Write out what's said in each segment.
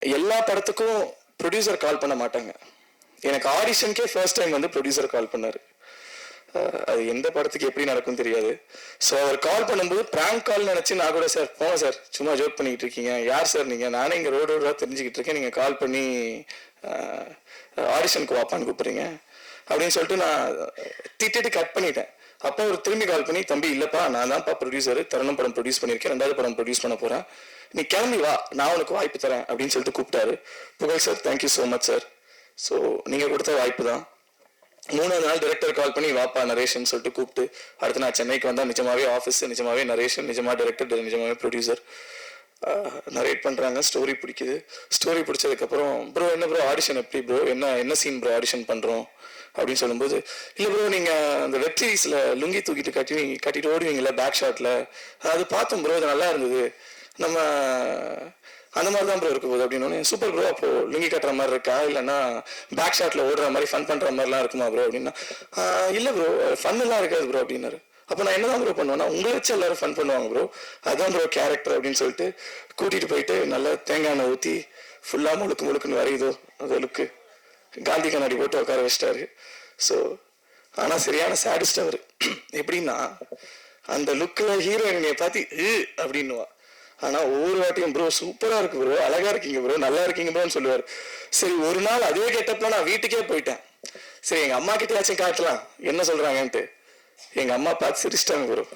எல்லா படத்துக்கும் ப்ரொடியூசர் கால் பண்ண மாட்டாங்க. எனக்கு ஆடிஷனுக்கே ஃபர்ஸ்ட் டைம் வந்து ப்ரொடியூசர் கால் பண்ணார். அது எந்த படத்துக்கு எப்படி நடக்கும் தெரியாது. ஸோ அவர் கால் பண்ணும்போது ப்ராங்க் கால் நினச்சி நான் கூட சார் போங்க சார் சும்மா ஜோக் பண்ணிக்கிட்டு இருக்கீங்க, யார் சார் நீங்கள், நானே இங்கே ரோடாக தெரிஞ்சுக்கிட்டு இருக்கேன், நீங்கள் கால் பண்ணி ஆடிஷனுக்கு வாப்பான்னு கூப்பிட்றீங்க அப்படின்னு சொல்லிட்டு நான் திட்டிட்டு கட் பண்ணிட்டேன். அப்போ அவர் திரும்பி கால் பண்ணி, தம்பி இல்லைப்பா நான் தான்ப்பா ப்ரொடியூசர், தருணம் படம் ப்ரொடியூஸ் பண்ணியிருக்கேன், 2வது படம் ப்ரொடியூஸ் பண்ண போகிறேன், நீ கிளம்பி வா, நான் உனக்கு வாய்ப்பு தரேன் அப்படின்னு சொல்லிட்டு கூப்பிட்டாரு. புகழ் sir thank you so much sir. So நீங்கள் கொடுத்த வாய்ப்பு தான். 3வது நாள் டைரக்டர் கால் பண்ணி வாப்பா நரேஷன் சொல்லிட்டு கூப்பிட்டு, அடுத்து நான் சென்னைக்கு வந்தால் நிஜமாவே ஆஃபீஸ், நிஜமாவே நரேஷன், நிஜமாக டைரக்டர், நிஜமாவே ப்ரொடியூசர் நரேட் பண்ணுறாங்க. ஸ்டோரி பிடிக்குது. ஸ்டோரி பிடிச்சதுக்கப்புறம் ப்ரோ என்ன ப்ரோ ஆடிஷன் எப்படி ப்ரோ, என்ன சீன் ப்ரோ ஆடிஷன் பண்ணுறோம் அப்படின்னு சொல்லும்போது, இல்லை ப்ரோ நீங்கள் அந்த வெப் சீரிஸில் லுங்கி தூக்கிட்டு கட்டிட்டு ஓடுவீங்களே பேக் ஷாட்டில், அது பார்த்தோம் ப்ரோ, அது நல்லா இருந்தது, நம்ம அந்த மாதிரி தான் ப்ரோ இருக்க போகுது அப்படின்னு. சூப்பர் ப்ரோ, அப்போ லுங்கி கட்டுற மாதிரி இருக்கா, இல்லைன்னா பேக் ஷாட்டில் ஓடுற மாதிரி ஃபன் பண்ணுற மாதிரிலாம் இருக்குமா ப்ரோ அப்படின்னா, இல்லை ப்ரோ ஃபன்னெல்லாம் இருக்காது ப்ரோ அப்படின்னாரு. அப்போ நான் என்னதான் ப்ரோ பண்ணுவேன்னா, உங்களை வச்சு எல்லாரும் ஃபன் பண்ணுவாங்க ப்ரோ, அதுதான் ப்ரோ கேரக்டர் அப்படின்னு சொல்லிட்டு கூட்டிகிட்டு போயிட்டு நல்லா தேங்காய் எண்ணெய் ஊற்றி ஃபுல்லாக முழுக்குன்னு வரையுதோ அது லுக்கு காந்தி கண்ணாடி போட்டு உட்கார வச்சிட்டாரு. ஸோ ஆனால் சரியான சேடிஸ்ட் அவர். எப்படின்னா அந்த லுக்கில் ஹீரோயினை பார்த்து அப்படின்னுவா, ஆனால் ஒவ்வொரு வாட்டியும் ப்ரோ சூப்பராக இருக்கு ப்ரோ, அழகாக இருக்கீங்க ப்ரோ, நல்லா இருக்கீங்க ப்ரோன்னு சொல்லுவார். சரி ஒரு நாள் அதே கெட்டப்பில் நான் வீட்டுக்கே போயிட்டேன். சரி எங்கள் அம்மா கிட்டேயாச்சும் காட்டலாம் என்ன சொல்கிறாங்கன்ட்டு. எங்கள் அம்மா பார்த்து சிரிச்சிட்டாங்க ப்ரோ.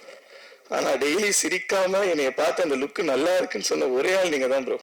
ஆனால் டெய்லி சிரிக்காமல் என்னைய பார்த்து அந்த லுக்கு நல்லா இருக்குன்னு சொன்ன ஒரே ஆள் நீங்கள் தான் ப்ரோ.